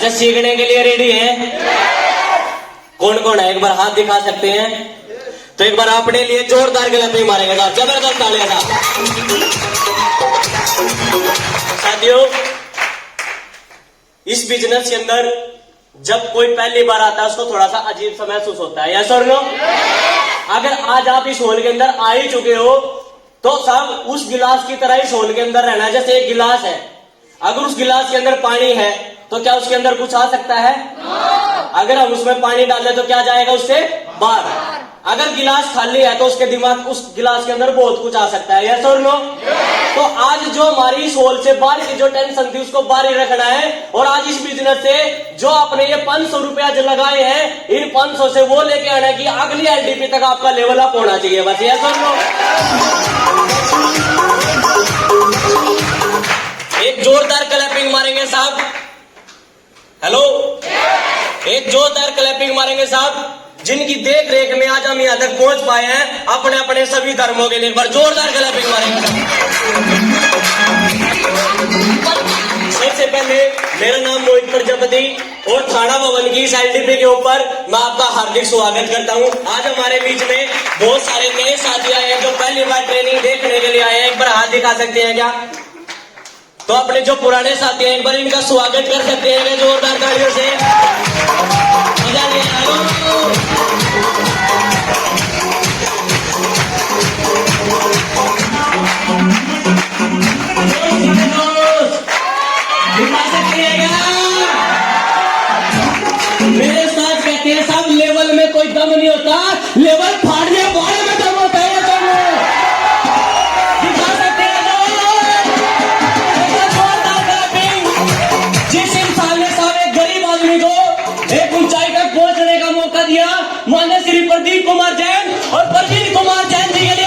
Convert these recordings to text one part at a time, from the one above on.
अच्छा, सीखने के लिए रेडी है? कौन कौन है, एक बार हाथ दिखा सकते हैं? तो एक बार अपने लिए जोरदार क्लैपिंग मारेंगे साहब, जबरदस्त तालियां साहब। साथियों, इस बिजनेस के अंदर जब कोई पहली बार आता है उसको थोड़ा सा अजीब सा महसूस होता है, यस और नो? अगर आज आप इस हॉल के अंदर आ ही चुके हो तो साहब उस गिलास की तरह इस हॉल के अंदर रहना है। जैसे एक गिलास है, अगर उस गिलास के अंदर पानी है तो क्या उसके अंदर कुछ आ सकता है? अगर हम उसमें पानी डाल दें तो क्या जाएगा उससे बाहर? अगर गिलास खाली है तो उसके दिमाग उस गिलास के अंदर बहुत कुछ आ सकता है, यस और नो? तो आज जो हमारी इस होल से बाहर की जो टेंशन थी उसको बाहर ही रखना है, और आज इस बिजनेस से जो आपने ये 500 रुपया जो लगाए हैं, इन 500 से वो लेके आना है कि अगली एलडीपी तक आपका लेवल अप होना चाहिए, बस, यस और नो? एक जोरदार क्लैपिंग मारेंगे साहब। हेलो, एक जोरदार क्लैपिंग मारेंगे साहब जिनकी देख रेख में आज हम यहां तक पहुंच पाए हैं, अपने अपने सभी धर्मों के लिए। एक बार जोरदार क्लैपिंग मारेंगे। सबसे पहले मेरा नाम मोहित प्रजापति और थाना भवन की इस एलडीपी के ऊपर मैं आपका हार्दिक स्वागत करता हूं। आज हमारे बीच में बहुत सारे नए साथी आए हैं जो पहली बार ट्रेनिंग देखने के लिए आए हैं। एक बार हाथ दिखा सकते हैं क्या? तो अपने जो पुराने साथी हैं एक बार इनका स्वागत कर सकते हैं जोरदार तालियों से। मजा नहीं आया? मेरे साथ कहते हैं साहब, लेवल में कोई दम नहीं होता, लेवल फाड़ने वाले में दम होता है। दिखा सकते हैं जिस इंसान ने साहब एक गरीब आदमी को एक ऊंचाई तक पहुंचने का मौका दिया, माननीय श्री प्रदीप कुमार जैन और प्रवीण कुमार जैन जी के लिए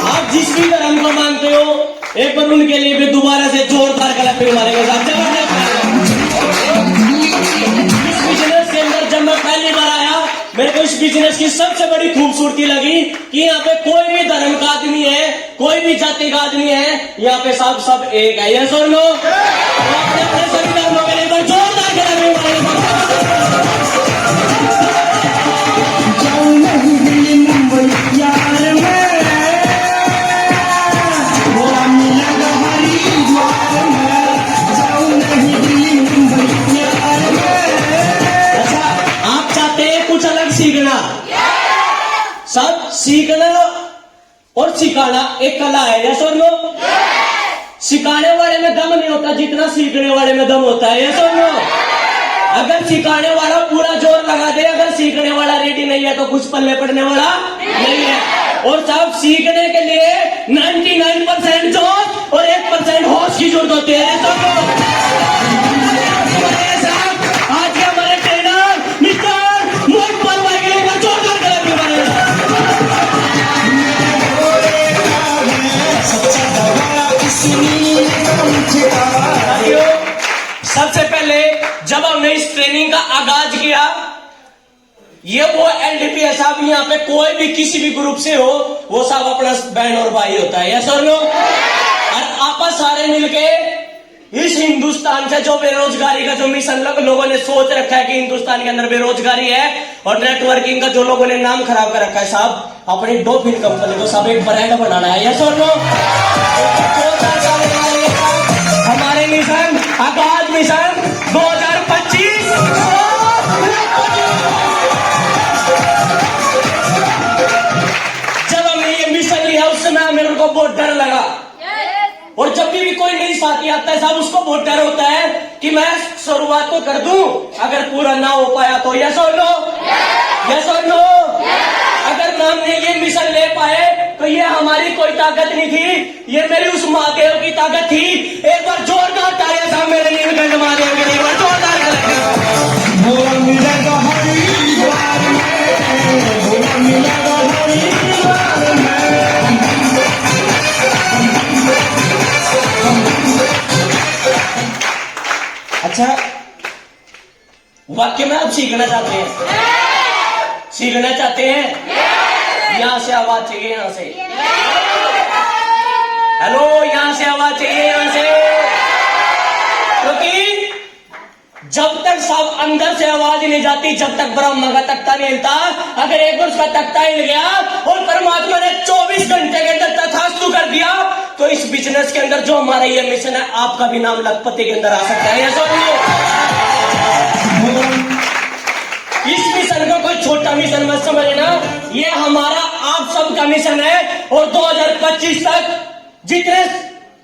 आप जिस भी धर्म को मानते हो एक बार उनके लिए भी दोबारा से जोरदार क्लैपिंग मारेंगे साहब। इस बिजनेस के अंदर जब मैं पहली बार आया, मेरे को इस बिजनेस की सबसे बड़ी खूबसूरती लगी कि यहाँ पे कोई भी धर्म का आदमी है, कोई भी जाति का आदमी है, यहाँ पे सब एक है, यस और नो? अपने सभी धर्मों के लिए जोरदार क्लैपिंग मारेंगे। सब सीखना और सिखाना एक कला है, यस और नो? सिखाने वाले में दम नहीं होता जितना सीखने वाले में दम होता है, यस और नो? अगर सिखाने वाला पूरा जोर लगा दे, अगर सीखने वाला रेडी नहीं है तो कुछ पल्ले पड़ने वाला नहीं है। और सब सीखने के लिए 99% जोश और 1% होश की जरूरत होती है, यस और नो? आज के हमारे ट्रेनर मिस्टर मोहित भाई के लिए जोरदार क्लैपिंग मारेंगे। सबसे पहले जब हमने इस ट्रेनिंग का आगाज किया, ये वो एलडीपी है साहब, यहाँ पे कोई भी किसी भी ग्रुप से हो वो सब अपना बहन और भाई होता है, यस और नो? और आपस सारे मिलके इस हिंदुस्तान से जो बेरोजगारी का जो मिशन लोगों ने सोच रखा है कि हिंदुस्तान के अंदर बेरोजगारी है और नेटवर्किंग का जो लोगों ने नाम खराब कर रखा है साहब, अपनी डॉल्फिन कंपनी को सब एक ब्रांड बनाना है, यस और नो? हमारे मिशन आगाज मिशन 2025। जब हमने ये मिशन लिया उस समय मेरे को बहुत डर लगा, और जब भी कोई नई साथी आता है साहब उसको बहुत डर होता है कि मैं शुरुआत तो कर दूं, अगर पूरा ना हो पाया तो, यस और नो? यस और नो? अगर हमने ये मिशन ले पाए तो ये हमारी कोई ताकत नहीं थी, ये मेरी उस महादेव की ताकत थी। एक बार जोरदार तालियां साहब मेरे नीलकंठ महादेव के लिए, एक बार जोरदार अच्छा, वाक्य में आप सीखना चाहते हैं? सीखना चाहते हैं? यहाँ से आवाज चाहिए, यहाँ से। हेलो, यहां से आवाज चाहिए, यहां से। क्योंकि जब तक सब अंदर से आवाज नहीं जाती, जब तक ब्रह्मा का तख्ता नहीं हिलता। अगर एक बार उसका तख्ता हिल गया और परमात्मा ने 24 घंटे के अंदर तथास्तु कर दिया, तो इस बिजनेस के अंदर जो हमारा ये मिशन है, आपका भी नाम लखपति के अंदर आ सकता है। ऐसा इस मिशन को कोई छोटा मिशन मत समझना, ये हमारा आप सबका मिशन है। और 2025 तक जितने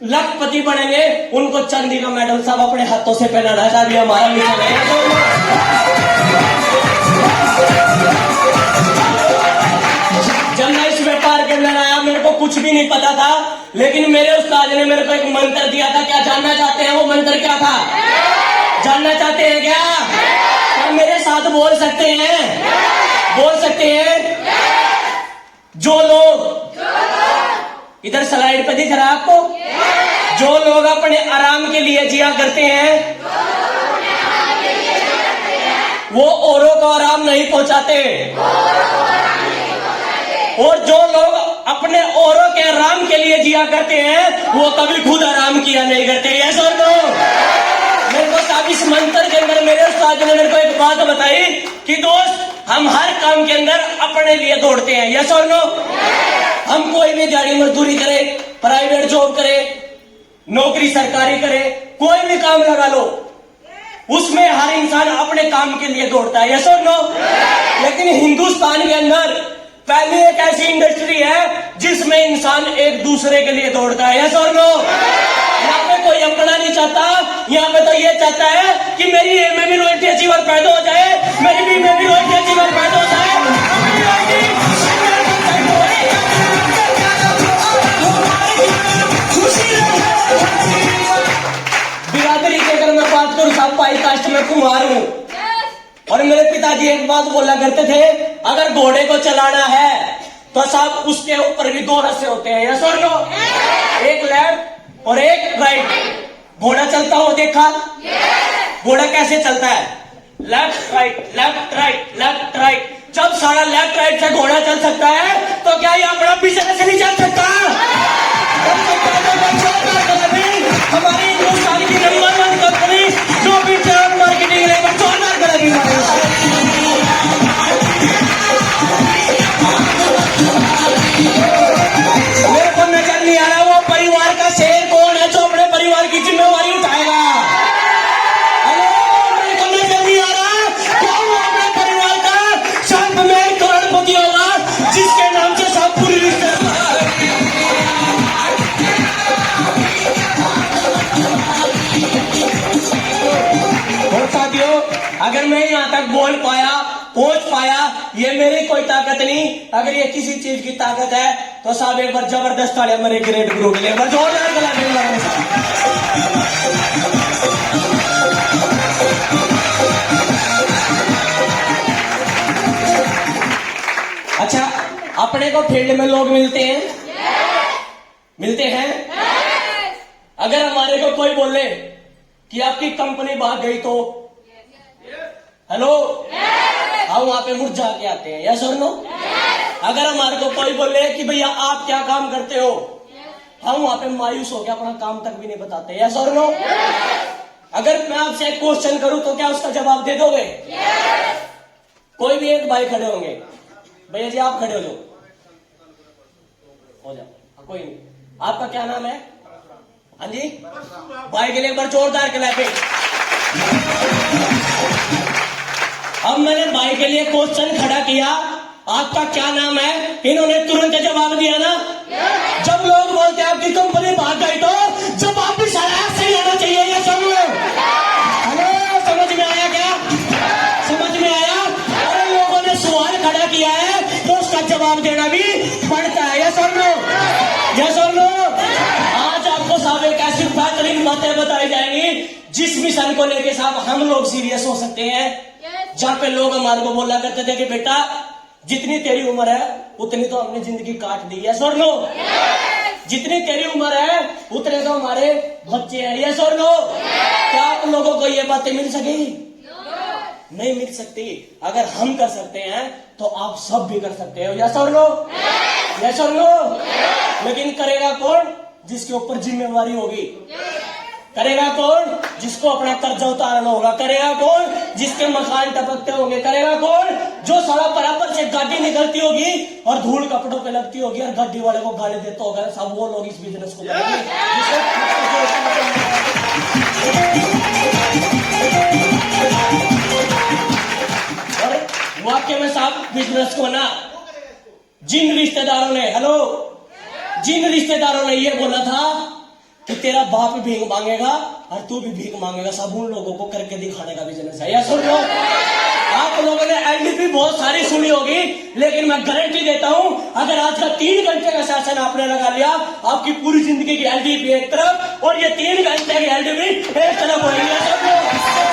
लखपति बनेंगे उनको चांदी का मेडल सब अपने हाथों से पहनाना, ऐसा भी हमारा मिशन है। जब मैं इस व्यापार के अंदर आया, मेरे को कुछ भी नहीं पता था, लेकिन मेरे उस्ताद ने मेरे को एक मंत्र दिया था। क्या जानना चाहते हैं वो मंत्र क्या था? जानना चाहते हैं क्या? क्या मेरे साथ बोल सकते हैं? बोल सकते हैं? जो लोग इधर स्लाइड पे दिख रहा है आपको, जो लोग अपने आराम के लिए जिया करते हैं, वो औरों को आराम नहीं पहुंचाते। और जो लोग अपने औरों के आराम के लिए जिया करते हैं, वो कभी खुद आराम किया नहीं करते। यस और नो? मेरे को साहब इस मंत्र के अंदर मेरे उस्ताद ने मेरे को एक बात बताई कि दोस्त, हम हर काम के अंदर अपने लिए दौड़ते हैं। यस और नो? हम कोई भी दिहाड़ी मजदूरी करे, प्राइवेट जॉब करे, नौकरी सरकारी करे, कोई भी काम लगा लो, उसमें हर इंसान अपने काम के लिए दौड़ता है। यस और नो? लेकिन हिंदुस्तान के अंदर पहली एक ऐसी इंडस्ट्री है जिसमें इंसान एक दूसरे के लिए दौड़ता है। यस और नो? यहाँ पे कोई अपना नहीं चाहता, यहाँ पे तो ये चाहता है कि मेरी ए में भी रॉयल्टी अचीवर पैदा हो जाए, मेरी बी में भी रॉयल्टी अचीवर पैदा हो जाए। बिरादरी की अगर मैं बात करूं, साहब पाई कास्ट में कुमार हूं, और मेरे पिताजी एक बात बोला करते थे, अगर घोड़े को चलाना है तो साहब उसके ऊपर भी 2 रस्से होते हैं। यस और नो? एक लेफ्ट और एक राइट। घोड़ा चलता हो देखा? घोड़ा कैसे चलता है? Left right, left right, left right. जब सारा लेफ्ट राइट से घोड़ा चल सकता है, तो क्या ये अपना बिजनेस नहीं चल सकता? हमारी हिंदुस्तान की नंबर 1 कंपनी जो भी मार्केटिंग लेकर जोरदार करेगी। मेरे को नजर नहीं आ रहा वो परिवार का शेर कौन है जो अपने परिवार की जिम्मेवारी उठाएगा। मेरे को नजर नहीं आ रहा कौन अपने परिवार का सब में करोड़पति होगा, जिसके नाम से सब पूरी अगर मैं यहाँ तक बोल पाया, पहुंच पाया, ये मेरी कोई ताकत नहीं। अगर ये किसी चीज की ताकत है तो साहब एक बार जबरदस्त तालियां मेरे ग्रेट गुरु के लिए, एक बार जोरदार तालियां। अच्छा, अपने को फील्ड में लोग मिलते हैं? मिलते हैं? अगर हमारे को कोई बोले कि आपकी कंपनी भाग गई तो हेलो, हम वहां पे मुरझा के आते हैं। यस और नो? अगर हमारे को कोई बोले कि भैया आप क्या काम करते हो, हम वहां पे मायूस हो के अपना काम तक भी नहीं बताते। यस और नो? अगर मैं आपसे एक क्वेश्चन करूं तो क्या उसका जवाब दे दोगे? कोई भी एक भाई खड़े होंगे, भैया जी आप खड़े हो जाओ, कोई नहीं, आपका क्या नाम है? हाँ जी, भाई के लिए एक बार जोरदार क्लैपिंग। अब मैंने भाई के लिए क्वेश्चन खड़ा किया, आपका क्या नाम है? इन्होंने तुरंत जवाब दिया ना। जब लोग बोलते हैं आपकी कंपनी भाग गई तो जवाब भी सारा सही आना चाहिए। ये सब हेलो, समझ में आया क्या? समझ में आया? और लोगों ने सवाल खड़ा किया है तो उसका जवाब देना भी पड़ता है। यस और नो? यस और नो? आज आपको साहब एक ऐसी बेहतरीन बातें बताई जाएंगी जिस मिशन को लेके साहब हम लोग सीरियस हो सकते हैं। जहां पे लोग हमारे को बोला करते थे कि बेटा जितनी तेरी उम्र है उतनी तो हमने जिंदगी काट दी। यस और नो? जितनी तेरी उम्र है उतने तो हमारे बच्चे हैं। यस और नो? क्या आप लोगों को ये बातें मिल सकेगी? नहीं मिल सकती। अगर हम कर सकते हैं तो आप सब भी कर सकते हो। यस और नो? यस और नो? लेकिन करेगा कौन? जिसके ऊपर जिम्मेवारी होगी। करेगा कौन? जिसको अपना कर्जा उतारना होगा। करेगा कौन? जिसके मकान टपकते होंगे। करेगा कौन? जो साला बराबर से गाड़ी निकलती होगी और धूल कपड़ों पे लगती होगी और गाड़ी वाले को गाली देता होगा। सब वो लोग इस बिजनेस को करेंगे। और वाक्य में साहब बिजनेस को ना जिन रिश्तेदारों ने ये बोला था कि तेरा बाप भी भीख मांगेगा और तू भी भीख मांगेगा, सब उन लोगों को करके दिखाने का बिजनेस है। या सुन लो, आप लोगों ने एलडीपी बहुत सारी सुनी होगी, लेकिन मैं गारंटी देता हूं अगर आज का 3 घंटे का सेशन आपने लगा लिया, आपकी पूरी जिंदगी की एलडीपी एक तरफ और ये 3 घंटे की एलडीपी एक तरफ होगी।